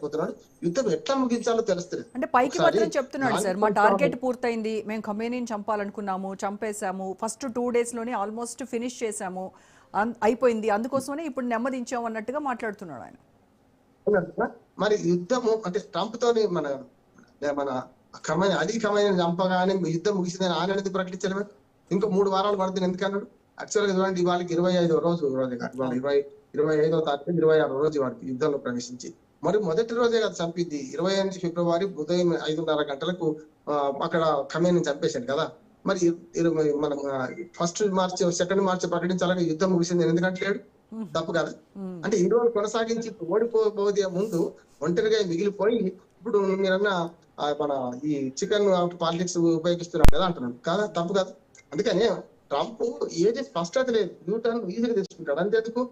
చెప్పలేకపోతున్నాడు. యుద్ధం ఎట్లా ముగించాలో తెలుస్తుంది. అంటే పైకి మాత్రం చెప్తున్నాడు సార్, మా టార్గెట్ పూర్తయింది, మేము ఖమేనీని చంపాలనుకున్నాము, చంపేశాము, ఫస్ట్ 2 days లోనే ఆల్మోస్ట్ ఫినిష్ చేశాము, అయిపోయింది, అందుకోసమే ఇప్పుడు నెమ్మదించాము అన్నట్టుగా మాట్లాడుతున్నాడు ఆయన. మరి యుద్ధము అంటే ట్రంప్ తోని మన ఖమేనీ అలీ ఖమేనీని చంపగానే యుద్ధం ముగిసిందని ఆయన అనేది ప్రకటించడమే. ఇంకో 3 వారాలు పడుతుంది ఎందుకన్నాడు? యాక్చువల్ గా చూడండి, వాళ్ళకి 25వ రోజు 25వ తారీఖు 26వ రోజు వాడికి యుద్ధంలో ప్రవేశించి, మరి మొదటి రోజే కదా చంపింది. 28 ఫిబ్రవరి ఉదయం 5:30 గంటలకు అక్కడ ఖమేనీని చంపేశాడు కదా. మరి మనం 1 మార్చి 2 మార్చి ప్రకటించాలని యుద్ధం ముగిసింది ఎందుకంటలేడు? తప్పు కదా. అంటే ఈ రోజు కొనసాగించి ఓడిపోబోదే ముందు ఒంటరిగా మిగిలిపోయి ఇప్పుడు మీరన్నా మన ఈ చికెన్ పాలిటిక్స్ ఉపయోగిస్తున్నాడు కదా అంటున్నాడు కదా, తప్పు కదా. అందుకని ట్రంప్ ఏది స్పష్టత లేదు, న్యూటన్ ఈజీగా తెచ్చుకుంటాడు. అంతేందుకు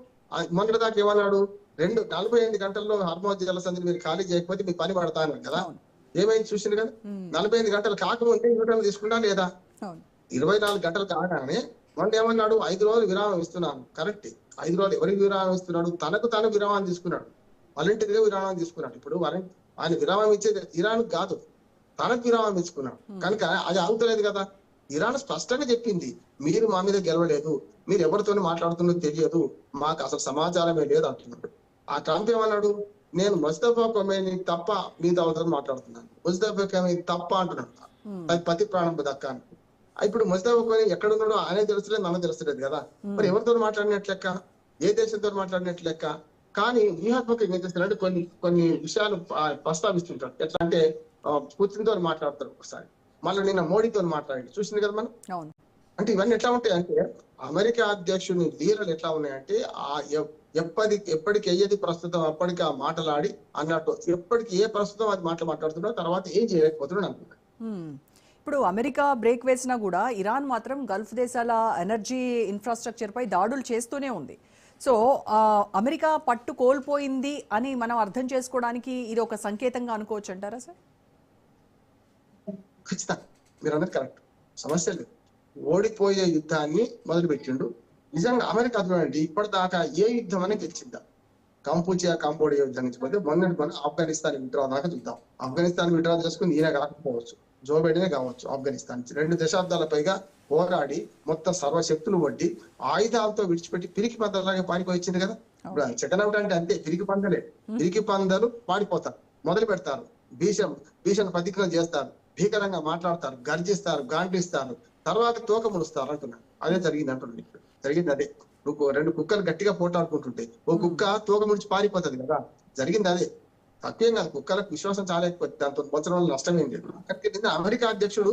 మొన్నటి దాకా ఏమన్నాడు? 48 గంటల్లో హార్మోజ్ జలసంధిని మీరు ఖాళీ చేయకపోతే మీకు పని పడతా అన్నాడు కదా. ఏమైంది చూసింది కదా. 48 గంటలు కాకముందే న్యూటన్ తీసుకున్నా లేదా? 24 గంటలు కాగానే మొన్న ఏమన్నాడు? 5 రోజులు విరామం ఇస్తున్నాను. కరెక్ట్, 5 రోజులు ఎవరికి విరామం ఇస్తున్నాడు? తనకు విరామం తీసుకున్నాడు, వాలంటీర్గా విరామం తీసుకున్నాడు. ఇప్పుడు ఆయన విరామం ఇచ్చేది ఇరాన్ కాదు, తనకు విరామం ఇచ్చుకున్నాడు. కనుక అది ఆగుతలేదు కదా. ఇరాన్ స్పష్టంగా చెప్పింది, మీరు మా మీద గెలవలేదు, మీరు ఎవరితో మాట్లాడుతున్నది తెలియదు, మాకు అసలు సమాచారమే లేదు అంటున్నాడు. ఆ ట్రంప్ ఏమన్నాడు? నేను ముస్తఫా ఖమేనీ తప్ప మీతో అవతల మాట్లాడుతున్నాను, ముస్తఫా ఖమేనీ తప్ప అంటున్నాడు. అది పతి ప్రాణం దక్క. ఇప్పుడు ముస్తఫా ఖమేనీ ఎక్కడున్నాడో ఆయనే తెలుస్తలేదు, మనకు తెలుస్తలేదు కదా. మరి ఎవరితో మాట్లాడినట్లు లెక్క, ఏ దేశంతో మాట్లాడినట్లు లెక్క. కానీ వ్యూహాత్మకంగా ఏం చేస్తారంటే కొన్ని విషయాలు ప్రస్తావిస్తుంటారు. ఎట్లా అంటే పుతిన్తో మాట్లాడతారు ఒకసారి, మళ్ళీ నిన్న మోడీతో మాట్లాడి చూసింది కదా మనం. అంటే ఇవన్నీ ఎట్లా ఉంటాయి అంటే అమెరికా అధ్యక్షుని లీడర్లు ఎట్లా ఉన్నాయంటే ఎప్పటికి ఏది ప్రస్తుతం అప్పటికి ఆ మాటలాడి అన్నట్టు, ఎప్పటికి ఏ ప్రస్తుతం అది మాట్లాడుతున్నా తర్వాత ఏం చేయలేకపోతున్నాడు అనుకుంటా. ఇప్పుడు అమెరికా బ్రేక్ వేసినా కూడా ఇరాన్ మాత్రం గల్ఫ్ దేశాల ఎనర్జీ ఇన్ఫ్రాస్ట్రక్చర్ పై దాడులు చేస్తూనే ఉంది. సో అమెరికా పట్టు కోల్పోయింది అని మనం అర్థం చేసుకోవడానికి ఇది ఒక సంకేతంగా అనుకోవచ్చు అంటారా సార్? ఖచ్చితంగా మీరు అన్నది కరెక్ట్, సమస్య లేదు. ఓడిపోయే యుద్ధాన్ని మొదలు పెట్టిండు. నిజంగా అమెరికా చూడండి, ఇప్పటిదాకా ఏ యుద్ధం అనేది గెలిచిందా? కాంబోడియా యుద్ధం నుంచి పోతే మొన్న ఆఫ్ఘనిస్తాన్ విడ్రా దాకా చూద్దాం. ఆఫ్ఘనిస్తాన్ విడ్రా చేసుకుని ఈయన కాకపోవచ్చు, జో బైడెనే కావచ్చు. ఆఫ్ఘనిస్తాన్ 2 దశాబ్దాల పైగా పోరాడి మొత్తం సర్వశక్తులు వడ్డి ఆయుధాలతో విడిచిపెట్టి పిరికి పందలాగా పారిపోయి వచ్చింది కదా. ఇప్పుడు సెకండ్ అవుట్ అంటే అంతే, పిరికి పందలు పారిపోతారు, మొదలు పెడతారు, భీషణ ప్రతిజ్ఞ చేస్తారు, భీకరంగా మాట్లాడతారు, గర్జిస్తారు, గాండిస్తారు, తర్వాత తోక ములుస్తారు అంటున్నారు. అదే జరిగింది అంటున్నాడు. జరిగింది అదే. నువ్వు 2 కుక్కలు గట్టిగా పోటాడుకుంటుంటే ఓ కుక్క తోక ముడిచి పారిపోతుంది కదా, జరిగింది అదే. తప్పేం కాదు, కుక్కలకు విశ్వాసం చాలా ఎక్కువ, దాంతో పోల్చడం వల్ల నష్టమేం లేదు. అక్కడికి అమెరికా అధ్యక్షుడు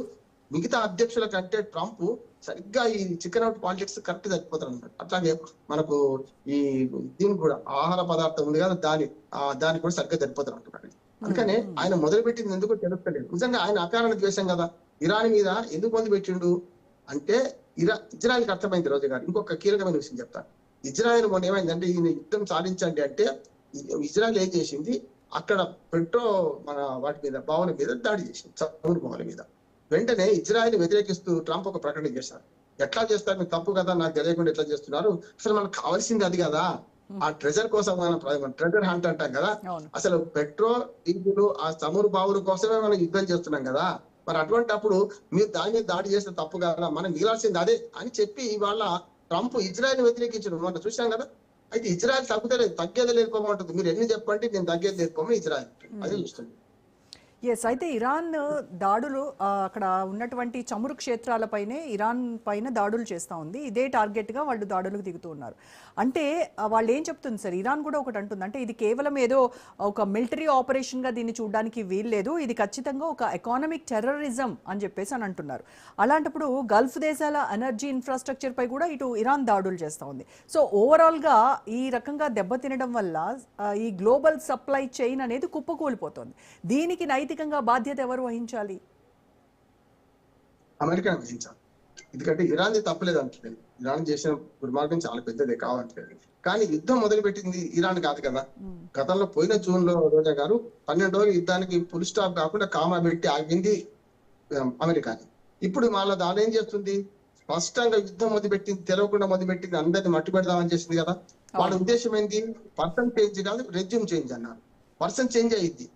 మిగతా అధ్యక్షుల కంటే ట్రంప్ సరిగ్గా ఈ చికెన్ అవుట్ పాలిటిక్స్ కరెక్ట్ చచ్చిపోతారు అన్నమాట. అట్లాగే మనకు ఈ దీనికి కూడా ఆహార పదార్థం ఉంది కదా, దానికి కూడా సరిగ్గా సరిపోతారు అంటున్నాడు. అందుకనే ఆయన మొదలుపెట్టింది ఎందుకు తెలుస్తలేదు. నిజంగా ఆయన అకారణ ద్వేషం కదా ఇరాన్ మీద ఎందుకు మొదలుపెట్టిండు అంటే ఇజ్రాయెల్కి అర్థమైంది. రోజు గారు ఇంకొక కీలకమైన విషయం చెప్తాను. ఇజ్రాయెల్ మొన్న ఏమైందంటే ఈయన యుద్ధం సాధించండి అంటే ఇజ్రాయెల్ ఏం చేసింది, అక్కడ మన వాటి మీద బావుల మీద దాడి చేసింది, చమురు బావుల మీద. వెంటనే ఇజ్రాయెల్ వ్యతిరేకిస్తూ ట్రంప్ ఒక ప్రకటన చేశారు. ఎట్లా చేస్తారు, మీరు తప్పు కదా, నాకు తెలియకుండా ఎట్లా చేస్తున్నారు, అసలు మనకు కావాల్సింది అది కదా, ఆ ట్రెజర్ కోసం మనం ట్రెజర్ హంట్ అంటాం కదా, అసలు పెట్రోల్ డీజిల్ ఆ చమురు బావుల కోసమే మనం యుద్ధం చేస్తున్నాం కదా. మరి అటువంటి అప్పుడు మీరు దాని మీద దాడి చేస్తే తప్పు కదా, మనం మిగిలాల్సింది అదే అని చెప్పి ఇవాళ ట్రంప్ ఇజ్రాయెల్ వ్యతిరేకించడం మనం చూసాం కదా. అయితే ఇజ్రాయెల్ తగ్గేది లేకపోమంటుంది. మీరు ఎన్ని చెప్పండి, నేను తగ్గేది లేకపోమని ఇజ్రాయెల్ అదే చూస్తుంది. ఎస్, అయితే ఇరాన్ దాడులు అక్కడ ఉన్నటువంటి చమురు క్షేత్రాలపైనే ఇరాన్ పైన దాడులు చేస్తూ ఉంది. ఇదే టార్గెట్గా వాళ్ళు దాడులకు దిగుతూ ఉన్నారు. అంటే వాళ్ళు ఏం చెప్తుంది సార్, ఇరాన్ కూడా ఒకటి అంటుంది, అంటే ఇది కేవలం ఏదో ఒక మిలిటరీ ఆపరేషన్గా దీన్ని చూడడానికి వీల్లేదు, ఇది ఖచ్చితంగా ఒక ఎకానమిక్ టెర్రరిజం అని చెప్పేసి అని అంటున్నారు. అలాంటప్పుడు గల్ఫ్ దేశాల ఎనర్జీ ఇన్ఫ్రాస్ట్రక్చర్ పై కూడా ఇటు ఇరాన్ దాడులు చేస్తూ ఉంది. సో ఓవరాల్గా ఈ రకంగా దెబ్బతినడం వల్ల ఈ గ్లోబల్ సప్లై చైన్ అనేది కుప్పకూలిపోతుంది. దీనికి నైతికంగా బాధ్యత ఎవరు వహించాలి? అమెరికా వహించాలి. ఎందుకంటే ఇరాన్ తప్పలేదు అంటలేదు, ఇరాన్ చేసిన దుర్మార్గం చాలా పెద్దదే కావట్లేదు. కానీ యుద్ధం మొదలుపెట్టింది ఇరాన్ కాదు కదా. గతంలో పోయిన జూన్ లో రోజా గారు 12 రోజులు యుద్ధానికి ఫుల్ స్టాప్ కాకుండా కామా పెట్టి ఆగింది అమెరికాని. ఇప్పుడు మళ్ళీ దాని ఏం చేస్తుంది, స్పష్టంగా యుద్ధం మొదలుపెట్టింది, తెలవకుండా మొదలుపెట్టింది, అందరినీ మట్టు పెడదామని చేసింది కదా. వాళ్ళ ఉద్దేశం ఏంటి, పర్సన్ చేంజ్ కాదు రెజ్యూమ్ చేంజ్ అన్నారు. పర్సన్ చేంజ్ అయ్యింది.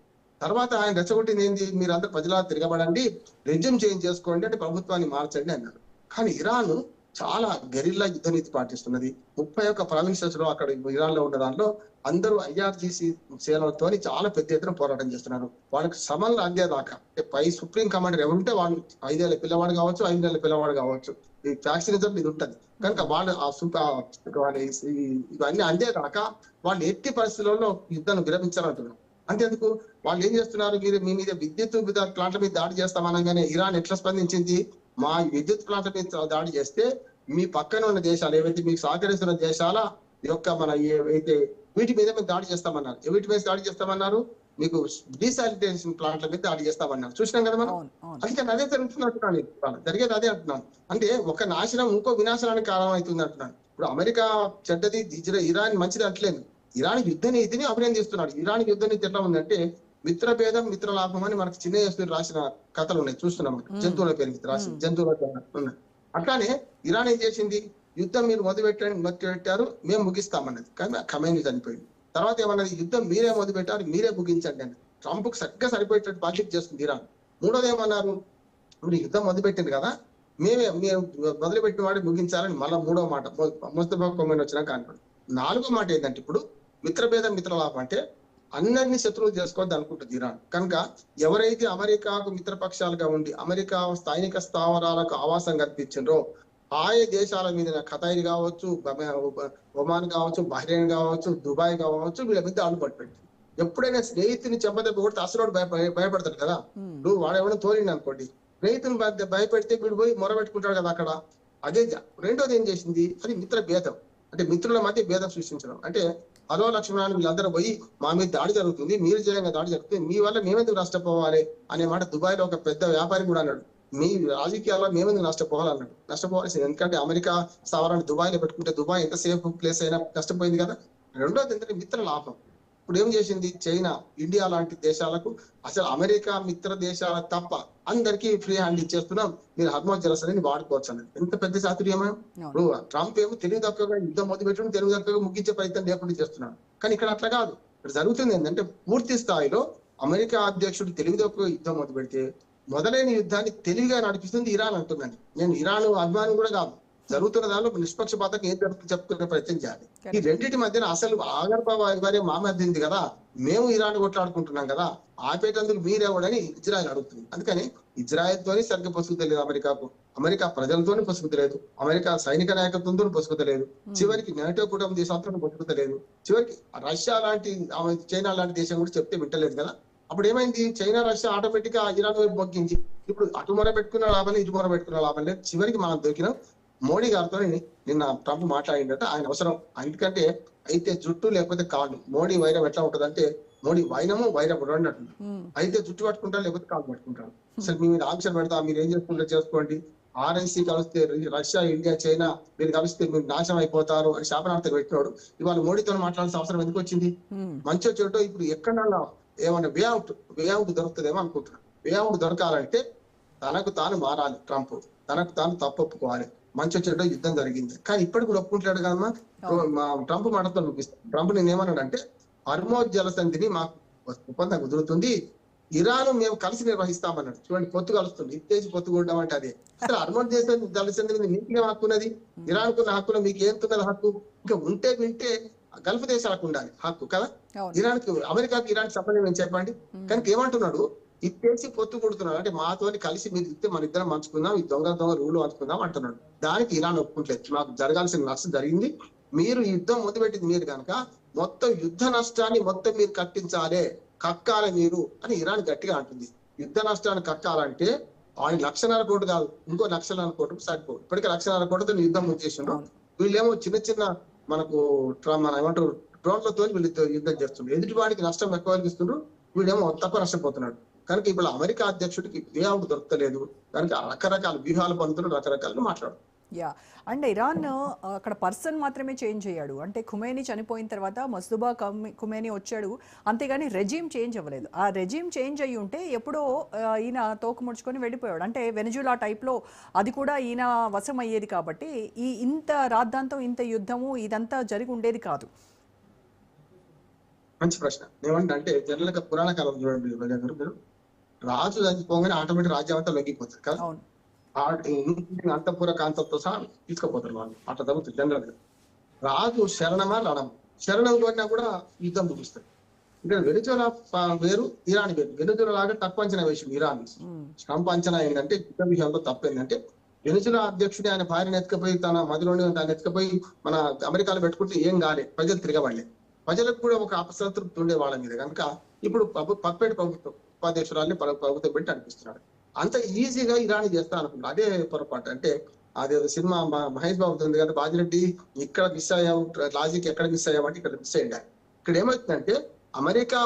తర్వాత ఆయన రెచ్చగొట్టింది ఏంది, మీరు అందరు ప్రజలా తిరగబడండి, రెజ్యూమ్ చేంజ్ చేసుకోండి అంటే ప్రభుత్వాన్ని మార్చండి అన్నారు. కానీ ఇరాన్ చాలా గెరిల్లా యుద్ధ నీతి పాటిస్తున్నది. 31 ప్రావిన్సెస్ లో అక్కడ ఇరాన్ లో ఉన్న దాంట్లో అందరూ IRGC సేనలతో చాలా పెద్ద ఎత్తున పోరాటం చేస్తున్నారు. వాళ్ళకి సమన్లు అందేదాకా పై సుప్రీం కమాండర్ ఎవరుంటే వాళ్ళు 5 ఏళ్ల పిల్లవాడు కావచ్చు, 5 నెలల పిల్లవాడు కావచ్చు, ఈ ఫ్యాక్షనిజం ఇది ఉంటది కనుక వాళ్ళు ఇవన్నీ అందేదాకా వాళ్ళు ఎట్టి పరిస్థితుల్లో యుద్ధాన్ని విరమించాలంటున్నారు. అంతేందుకు వాళ్ళు ఏం చేస్తున్నారు, మీరు మీ మీద విద్యుత్ ప్లాంట్ల మీద దాడి చేస్తామనగానే ఇరాన్ ఎట్లా స్పందించింది, మా విద్యుత్ ప్లాంట్ల మీద దాడి చేస్తే మీ పక్కన ఉన్న దేశాలు ఏవైతే మీకు సహకరిస్తున్న దేశాల యొక్క మన ఏవైతే వీటి మీద మేము దాడి చేస్తామన్నారు. వీటి మీద దాడి చేస్తామన్నారు, మీకు డీసాలిటేషన్ ప్లాంట్ల మీద దాడి చేస్తామన్నారు. చూసినాం కదా మనం. అందుకని అదే జరుగుతున్నట్టున్నాను, జరిగేది అదే అంటున్నాను. అంటే ఒక నాశనం ఇంకో వినాశనానికి కారణం అవుతుంది అంటున్నాను. ఇప్పుడు అమెరికా చెడ్డది, ఇరాన్ మంచిది అంటలేదు. ఇరాన్ యుద్ధ నీతిని అభినందిస్తున్నాడు. ఇరాన్ యుద్ధ నీతి ఎట్లా ఉందంటే మిత్రభేదం మిత్రలాభం అని మనకు చిన్న యేసుడు రాసిన కథలు ఉన్నాయి, చూస్తున్నాం. జంతువుల పేరు రాసి జంతువుల ఉన్నాయి. అట్లానే ఇరాన్ ఏం చేసింది, యుద్ధం మీరు మొదలుపెట్టారు మేము ముగిస్తామన్నది. కానీ ఖమేనీ చనిపోయింది. తర్వాత ఏమన్నది, యుద్ధం మీరే మొదలుపెట్టారు మీరే ముగించండి అని. ట్రంప్ కు చక్కగా సరిపోయేటట్టు బాధ్యత చేస్తుంది ఇరాన్. మూడోది ఏమన్నారు, మీరు యుద్ధం మొదలుపెట్టింది కదా మీరు మొదలుపెట్టిన వాడు ముగించాలని మళ్ళీ మూడో మాట ముస్తఫా ఖమేనీ వచ్చినా కానిపడు. నాలుగో మాట ఏంటంటే ఇప్పుడు మిత్రభేదం మిత్రలాభం అంటే అందరినీ శత్రువులు చేసుకోవద్దు అనుకుంటుంది ఇరాన్. కనుక ఎవరైతే అమెరికాకు మిత్రపక్షాలుగా ఉండి అమెరికా సైనిక స్థావరాలకు ఆవాసం కల్పించారో ఆయా దేశాల మీద ఖతార్ కావచ్చు, ఒమాన్ కావచ్చు, బహ్రెయిన్ కావచ్చు, దుబాయ్ కావచ్చు, వీళ్ళ మీద దాడులు పట్టుపెట్టి ఎప్పుడైనా స్నేహితుని చెంపదెబ్బ కొడితే అసలు భయపడతాడు కదా. నువ్వు వాడేమైనా తోలిండి అనుకోండి, స్నేహితుని భయపెడితే వీడు పోయి మొరబెట్టుకుంటాడు కదా అక్కడ. అదే రెండోది ఏం చేసింది, అది మిత్ర భేదం. అంటే మిత్రుల మధ్య భేదం సృష్టించడం. అంటే హలో లక్ష్మణాన్ని వీళ్ళందరూ పోయి మా మీద దాడి జరుగుతుంది, మీరు చేయంగా దాడి జరుగుతుంది, మీ వల్ల మేమెందుకు నష్టపోవాలి అనే మాట దుబాయ్ లో ఒక పెద్ద వ్యాపారి కూడా అన్నాడు. మీ రాజకీయాల్లో మేమెందుకు నష్టపోవాలన్నాడు. నష్టపోవాల్సింది, ఎందుకంటే అమెరికా స్థావరాన్ని దుబాయ్ లో పెట్టుకుంటే దుబాయ్ ఎంత సేఫ్ ప్లేస్ అయినా నష్టపోయింది కదా. రెండోది ఏంటంటే మిత్ర లాభం. ఇప్పుడు ఏం చేసింది చైనా, ఇండియా లాంటి దేశాలకు అసలు అమెరికా మిత్ర దేశాల తప్ప అందరికీ ఫ్రీ హ్యాండ్ ఇచ్చేస్తున్నాం, మీరు హర్మోజ్ జలసరిని వాడుకోవచ్చు అన్నది. ఎంత పెద్ద చాతుర్యమయం. ఇప్పుడు ట్రంప్ ఏమో తెలివి తక్కువగా యుద్ధం మొదలు పెట్టడం, తెలివి తక్కువగా ముగించే ప్రయత్నం లేకుండా చేస్తున్నాడు. కానీ ఇక్కడ అట్లా కాదు. ఇక్కడ జరుగుతుంది ఏంటంటే పూర్తి స్థాయిలో అమెరికా అధ్యక్షుడు తెలివి తక్కువ యుద్ధం మొదలు పెడితే మొదలైన యుద్ధాన్ని తెలివిగా నడిపిస్తుంది ఇరాన్ అంటున్నాను. నేను ఇరాన్ అభిమాని కూడా కాదు. జరుగుతున్న దానిలో నిష్పక్షపాతంగా ఏం జరుగుతుంది చెప్పుకునే ప్రయత్నం చేయాలి. ఈ రెండింటి మధ్యన అసలు ఆగర్భావ మా మధ్య కదా, మేము ఇరాన్ కొట్లాడుకుంటున్నాం కదా, ఆపేటందుకు మీరెవడని ఇజ్రాయెల్ అడుగుతుంది. అందుకని ఇజ్రాయెల్ తోని సరిగ్గా పొసుగు తెలియదు అమెరికాకు, అమెరికా ప్రజలతోని పొసుగు తెలియదు, అమెరికా సైనిక నాయకత్వంతో పొసుగు తెలియదు, చివరికి నాటో కుటుంబ దేశాలతో పొసుగు తెలియదు, చివరికి రష్యా లాంటి చైనా లాంటి దేశం కూడా చెప్తే వింటలేదు కదా. అప్పుడు ఏమైంది, చైనా రష్యా ఆటోమేటిక్ గా ఇరాన్ వైపు మొగ్గించి ఇప్పుడు అటు మొర పెట్టుకున్న లాభం లేదు, ఇటు మొర పెట్టుకున్న లాభం లేదు. చివరికి మనం దొరికినాం. మోడీ గారితో నిన్న ట్రంప్ మాట్లాడిందట, ఆయన అవసరం. ఎందుకంటే అయితే జుట్టు లేకపోతే కాళ్ళు. మోడీ వైరం ఎట్లా ఉంటది అంటే మోడీ వైరము వైరం రెండు అంటుంది. అయితే జుట్టు పట్టుకుంటారు, లేకపోతే కాళ్ళు పట్టుకుంటారు. అసలు మీ మీద ఆంక్షలు పెడతా, మీరు ఏం చేసుకుంటే చేసుకోండి, RIC కలిస్తే రష్యా ఇండియా చైనా మీరు కలిస్తే మీరు నాశనం అయిపోతారు అని శాపనార్థం పెట్టినాడు. ఇవాళ మోడీతో మాట్లాడాల్సిన అవసరం ఎందుకు వచ్చింది? మంచి చెడు ఇప్పుడు ఎక్కడన్నా ఏమన్నా వే అవుట్ దొరుకుతుందేమో అనుకుంటున్నాను. వే అవుట్ దొరకాలంటే తనకు తాను మారాలి ట్రంప్, తనకు తాను తప్పొప్పుకోవాలి. మంచి చెడు యుద్ధం జరిగింది కానీ ఇప్పటికి కూడా ఒప్పుకుంటాడు కదమ్మా. మా ట్రంప్ మాటతో చూపిస్తాను. ట్రంప్ నేను ఏమన్నాడంటే హర్మోజ్ జలసంధిని మాకు ఒప్పందం కుదురుతుంది, ఇరాన్ మేము కలిసి నిర్వహిస్తామన్నాడు. చూడండి, పొత్తు కలుస్తుంది, ఇచ్చేసి పొత్తు కొట్టడం అంటే అదే. అసలు హర్మోజ్ జలసంధిని మీకేం హక్కున్నది? ఇరాన్ కున్న హక్కులో మీకు ఏంతున్నది హక్కు? ఇంకా ఉంటే వింటే గల్ఫ్ దేశాలకు ఉండాలి హక్కు కదా. ఇరాన్ కి అమెరికాకి ఇరాన్ సంబంధం ఏం చెప్పండి. కనుక ఏమంటున్నాడు, ఇచ్చేసి పొత్తు కొడుతున్నాడు. అంటే మాతోని కలిసి మీరు ఇస్తే మన ఇద్దరం మంచుకుందాం, ఈ దొంగ రూలు అనుకుందాం అంటున్నాడు. దానికి ఇరాన్ ఒప్పుకుంటలేదు. మాకు జరగాల్సిన నష్టం జరిగింది, మీరు యుద్ధం మొదలుపెట్టింది మీరు కనుక మొత్తం యుద్ధ నష్టాన్ని మొత్తం మీరు కట్టించాలే, కక్కాలి మీరు అని ఇరాన్ గట్టిగా అంటుంది. యుద్ధ నష్టాన్ని కక్కాలంటే ఆయన 1,50,000 కోట్లు కాదు, ఇంకో 1,00,000 కోట్లు సరిపోదు. ఇప్పటికే 1,00,000 కోట్లతో యుద్ధం చేసిండ్రు. వీళ్ళేమో చిన్న మనకు మన ఏమంటారు డ్రోన్లతో వీళ్ళు యుద్ధం చేస్తుండ్రు. ఎదుటి వాడికి నష్టం ఎక్కువ కలిగిస్తుండ్రు, వీడేమో తక్కువ నష్టపోతున్నాడు. కనుక ఇప్పుడు అమెరికా అధ్యక్షుడికి వే అవుట్ దొరకలేదు. కనుక రకరకాల వ్యూహాలు పొందుతున్నారు, రకరకాలు మాట్లాడు. యా, అండ్ ఇరాన్ అక్కడ పర్సన్ మాత్రమే చేంజ్ అయ్యాడు. అంటే ఖుమేనీ చనిపోయిన తర్వాత మస్తుబా ఖుమేనీ వచ్చాడు, అంతేగాని రెజీమ్ చేంజ్ అవ్వలేదు. ఆ రెజీమ్ చేంజ్ అయ్యి ఉంటే ఎప్పుడో ఈయన తోక ముడుచుకొని వెళ్ళిపోయాడు. అంటే వెనజులా టైప్లో అది కూడా ఈయన వశం అయ్యేది. కాబట్టి ఇంత రాద్ధాంతం, ఇంత యుద్ధము ఇదంతా జరిగి ఉండేది కాదు. మంచి ప్రశ్న. ఏమంటే జనరల్ గా పురాణ కాలం చూడండి మీరు, రాజు చనిపోగానే ఆటోమేటిక్ రాజ్యం అంతా లొంగిపోతుంది కదా. అంతఃపుర కాంతతో సహా తీసుకుపోతారు వాళ్ళు, అట్లా జరుగుతుంది జనరల్ గా. రాజు శరణమా రణమా, శరణం కోరినా కూడా యుద్ధం ముగుస్తుంది. ఇక్కడ వెనుజులా వేరు, ఇరాన్ వేరు. వెనుజులా లాగా తక్కువ అంచనా వేసింది ఇరాన్. ట్రంప్ అంచనా ఏంటంటే యుద్ధ విషయంలో తప్పు ఏంటంటే, వెనుజులా అధ్యక్షుడి ఆయన భార్యను ఎత్తుకపోయి తన మదిలోని దాన్ని ఎత్తుకపోయి మన అమెరికాలో పెట్టుకుంటే ఏం కాలే, ప్రజలు తిరగబడలే. ప్రజలకు కూడా ఒక అసంతృప్తి ఉండే వాళ్ళ మీద కనుక ఇప్పుడు పప్పెట్ ప్రభుత్వం ఉపాధ్యక్షురాన్ని ప్రభుత్వం పెట్టి అనిపిస్తున్నాడు. అంత ఈజీగా ఇరాన్ చేస్తా అనుకున్నాడు. అదే పొరపాటు. అంటే అదే సినిమా మహేష్ బాబు ఉంది కదా, బాజిరెడ్డి ఇక్కడ మిస్ అయ్యావు, లాజిక్ ఎక్కడ మిస్ అయ్యావంటే ఇక్కడ మిస్ అయ్యాడు. ఇక్కడ ఏమవుతుందంటే అమెరికా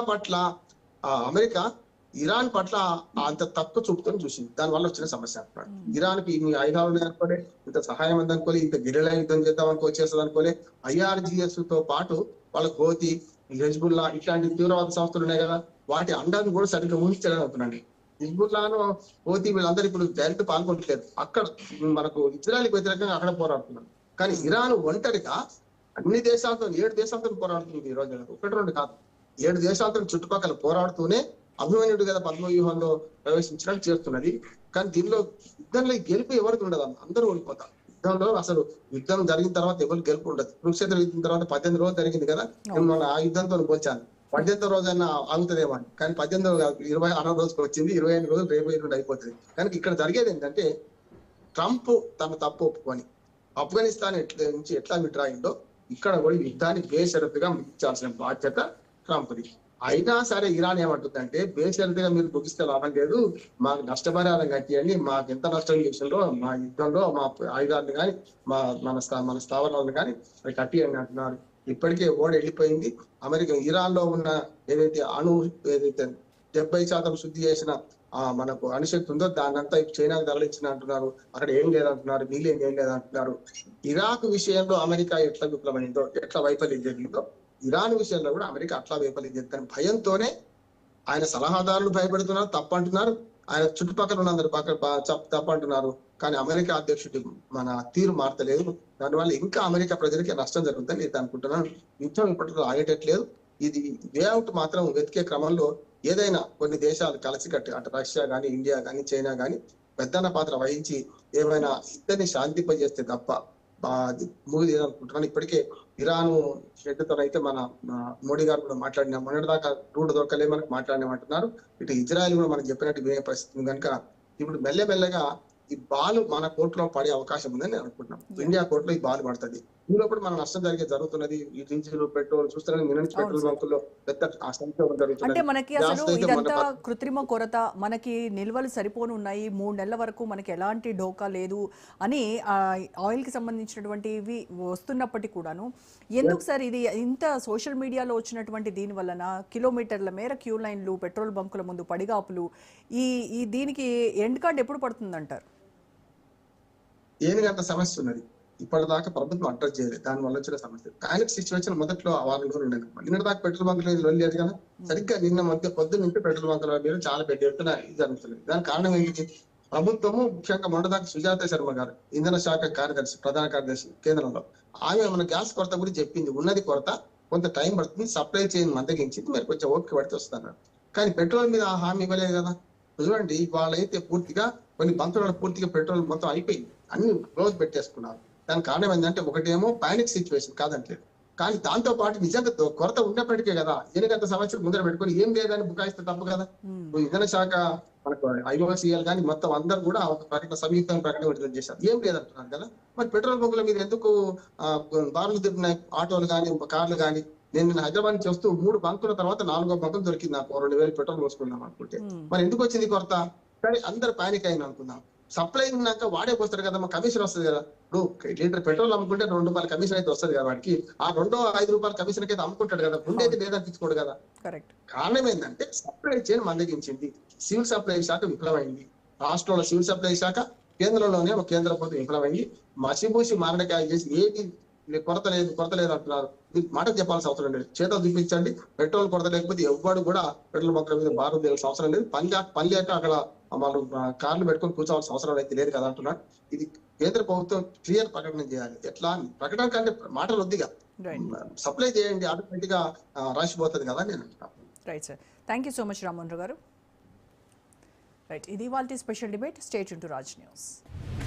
ఇరాన్ పట్ల అంత తక్కువ చూపుతో చూసింది. దానివల్ల వచ్చిన సమస్య అంటున్నాడు. ఇరాన్ కి ఇన్ని ఆయుధాలు అనుకోలే, ఇంత సహాయం అనుకోలే, ఇంత గెరిలా యుద్ధం చేద్దాం వచ్చేస్తుంది అనుకోలే. IRGS తో పాటు వాళ్ళ హోతీ, హెజ్బుల్లా ఇట్లాంటి తీవ్రవాద సంస్థలు ఉన్నాయి కదా, వాటి అండాన్ని కూడా సరిగ్గా ఊహించలేదు అవుతున్నాండి. హిజ్బుల్లాను, హోతీ వీళ్ళందరూ ఇప్పుడు డైరెక్ట్ పాల్గొనట్లేదు. అక్కడ మనకు ఇజ్రాయెల్కి వ్యతిరేకంగా అక్కడ పోరాడుతున్నారు. కానీ ఇరాన్ ఒంటరిగా అన్ని దేశాలతో 7 దేశాలతో పోరాడుతుంది ఈ రోజు. 1-2 కాదు, 7 దేశాలతో చుట్టుపక్కల పోరాడుతూనే అభిమన్యుడు కదా పద్మవ్యూహంలో ప్రవేశించినట్టు చేస్తున్నది. కానీ దీనిలో యుద్ధంలో గెలుపు ఎవరికి ఉండదు, అందరూ ఓడిపోతారు. యుద్ధంలో అసలు యుద్ధం జరిగిన తర్వాత ఎవరు గెలుపు ఉండదు. కురుక్షేత్ర యుద్ధం తర్వాత 18 రోజులు జరిగింది కదా, నేను ఆ యుద్ధంతో పోల్చాను. 18వ రోజైనా ఆగుతుందేమో అని, కానీ 18వ 26వ రోజుకి వచ్చింది. 25 రోజులు రేపు ఎల్లుండి అయిపోతుంది. కనుక ఇక్కడ జరిగేది ఏంటంటే, ట్రంప్ తన తప్పు ఒప్పుకొని ఆఫ్ఘనిస్తాన్ నుంచి ఎట్లా విడ్రా అయిందో ఇక్కడ కూడా యుద్ధాన్ని బేషరతుగా ముగించాల్సిన బాధ్యత ట్రంప్ది. అయినా సరే ఇరాన్ ఏమంటుందంటే, బేషరతుగా మీరు ముగిస్తే లాభం లేదు, మాకు నష్టపరిహారం కట్టియండి, మాకు ఎంత నష్టం చేసిందో మా యుద్ధంలో మా ఆయుధాలను కానీ మన స్థావరాలను కానీ అవి కట్టియండి అంటున్నారు. ఇప్పటికే వెళ్ళిపోయింది. ఇరాన్ లో ఉన్న ఏదైతే ఏదైతే 70% శుద్ధి చేసిన మనకు అణుశక్తి ఉందో దాన్నంతా చైనాకు తరలించిన అంటున్నారు. అక్కడ ఏం లేదంటున్నారు, మిగిలిన ఏం లేదంటున్నారు. ఇరాక్ విషయంలో అమెరికా ఎట్లా విఫలమైందో, ఎట్లా వైఫల్యం జరిగిందో, ఇరాన్ విషయంలో కూడా అమెరికా అట్లా వైఫల్యం జరిగిందని భయంతోనే ఆయన సలహాదారులు భయపడుతున్నారు, తప్పంటున్నారు. ఆయన చుట్టుపక్కల ఉన్నందరూ తప్పంటున్నారు. కానీ అమెరికా అధ్యక్షుడి మన తీరు మార్చలేదు. దానివల్ల ఇంకా అమెరికా ప్రజలకి నష్టం జరుగుతుందని నేను అనుకుంటున్నాను. యుద్ధం ఇప్పటిలో ఆగేటట్లేదు. ఇది వేఅవుట్ మాత్రం వెతికే క్రమంలో ఏదైనా కొన్ని దేశాలు కలిసికట్టి, అటు రష్యా కానీ, ఇండియా కానీ, చైనా కానీ పెద్దన్న పాత్ర వహించి ఏమైనా ఇద్దరిని శాంతింపజేస్తే తప్ప మూవీ అనుకుంటున్నాను. ఇప్పటికే ఇరాన్ హెడ్తో అయితే మన మోడీ గారు కూడా మాట్లాడినా, మొన్నటిదాకా రూట్ దొరకలే మనకు మాట్లాడినామంటున్నారు. ఇటు ఇజ్రాయెల్ కూడా మనకు చెప్పినట్టు వినే పరిస్థితి ఉంది. కనుక ఇప్పుడు మెల్లమెల్లగా ఈ బాల్ మన కోర్టులో పడే అవకాశం ఉందని నేను అనుకుంటున్నాను. ఇండియా కోర్టులో ఈ బాల్ పడుతుంది. ఈ లోపల మన నష్టం జరుగుతున్నది. ఈ డీజిల్, పెట్రోల్ చూస్తున్నాం, మినరల్స్ పెట్రోల్ బంకుల్లో పెద్ద అంటే మనకి అసలు ఇదంతా కృత్రిమ కొరత, మనకి నిల్వలు సరిపోను ఉన్నాయి, 3 నెలల వరకు మనకి ఎలాంటి ఢోకా లేదు అని ఆయిల్ కి సంబంధించినటువంటివి వస్తున్నప్పటికీ కూడాను ఎందుకు సార్ ఇది ఇంత సోషల్ మీడియాలో వచ్చినటువంటి దీని వలన కిలోమీటర్ల మేర క్యూ లైన్లు, పెట్రోల్ బంకుల ముందు పడిగాపులు, ఈ దీనికి ఎండ్ కార్డ్ ఎప్పుడు పడుతుందంటారు? ఏనుగంత సమస్య ఉన్నది. ఇప్పటిదాకా ప్రభుత్వం అడ్రస్ చేయలేదు. దాని వల్ల వచ్చిన సమస్య. ప్యానిక్ సిచ్యువేషన్ మొదట్లో 6 రోజులు ఉండేది. నిన్న దాకా పెట్రోల్ బంకులు లేదు కదా, సరిగ్గా నిన్న మధ్య పొద్దున్న నుంచి పెట్రోల్ బంకుల మీద చాలా పెద్ద ఎత్తున ఇది జరుగుతుంది. దానికి కారణం ఏంటి? ప్రభుత్వము ముఖ్యంగా మొన్నదాకా సుజాత శర్మ గారు, ఇంధన శాఖ కార్యదర్శి, ప్రధాన కార్యదర్శి కేంద్రంలో, ఆమె మన గ్యాస్ కొరత గురించి చెప్పింది. ఉన్నది కొరత, కొంత టైం పడుతుంది, సప్లై చైన్ మందగించి మీరు కొంచెం ఓపిక పడితే వస్తున్నారు. కానీ పెట్రోల్ మీద హామీ ఇవ్వలేదు కదా. చూడండి, వాళ్ళైతే పూర్తిగా కొన్ని బంకులలో పూర్తిగా పెట్రోల్ మొత్తం అయిపోయింది, అన్ని క్లోజ్ పెట్టేసుకున్నారు. దానికి కారణం ఏంటంటే, ఒకటేమో పానిక్ సిచ్యువేషన్ కాదంటలేదు, కానీ దాంతో పాటు నిజంగా కొరత ఉన్నప్పటికే కదా ఎన్నికంత సంవత్సరం ముందర పెట్టుకుని ఏం లేదని బుకాయిస్తే తప్పు కదా. ఇంధన శాఖ మనకు IOCL కానీ మొత్తం అందరూ కూడా ఒక ప్రకటన, సంయుక్త ప్రకటన విడుదల చేశారు. ఏం లేదంటున్నారు కదా. మరి పెట్రోల్ బంకుల మీద ఎందుకు బారులు తిరిగినాయి ఆటోలు కానీ, కార్లు కానీ? నేను హైదరాబాద్ నుంచి వస్తూ 3 బంకుల తర్వాత 4వ బంకులు దొరికింది నాకు. 2000 పెట్రోల్ పోసుకున్నాం అనుకుంటే మరి ఎందుకు వచ్చింది కొరత? కానీ అందరు పానిక్ అయిన అనుకుందాం. సప్లై ఉన్నాక వాడే పోస్తాడు కదా, మా కమిషన్ వస్తుంది కదా. ఇప్పుడు లీటర్ పెట్రోల్ అమ్ముకుంటే 2 రూపాయల కమిషన్ అయితే వస్తుంది కదా వాడికి. ఆ 5 రూపాయల కమిషన్ అయితే అమ్ముకుంటాడు కదా, ఉండేది లేదనిపించుకోడు కదా. కారణం ఏంటంటే సప్లై చైన్ మందగించింది. సివిల్ సప్లై శాఖ విఫలమైంది. రాష్ట్రంలో సివిల్ సప్లై శాఖ, కేంద్రంలోనే ఒక కేంద్ర ప్రభుత్వం విఫలమైంది. మసిబూసి మారడకాయ చేసి ఏది కొరత లేదు అంటున్నారు. మీకు మాట చెప్పాల్సిన అవసరం లేదు, చేతులు చూపించండి. పెట్రోల్ కొరత లేకపోతే ఎవ్వడు కూడా పెట్రోల్ బంకుల మీద బారు తీయాల్సిన అవసరం లేదు. పని లేక అక్కడ వాళ్ళు కార్లు పెట్టుకొని కూర్చోవాల్సిన అవసరం అయితే లేదు కదా అంటున్నారు. ఇది కేంద్ర ప్రభుత్వం క్లియర్ ప్రకటన చేయాలి. ఎట్లా ప్రకటన కంటే మాటలు వద్దిగా సప్లై చేయండి, ఆటోమేటిక్ గా రాసిపోతుంది కదా నేను అంటున్నాను. Right sir, thank you so much Rammohan Rao garu. Right, ఇది వాళ్ళ special debate. Stay tune to Raj news.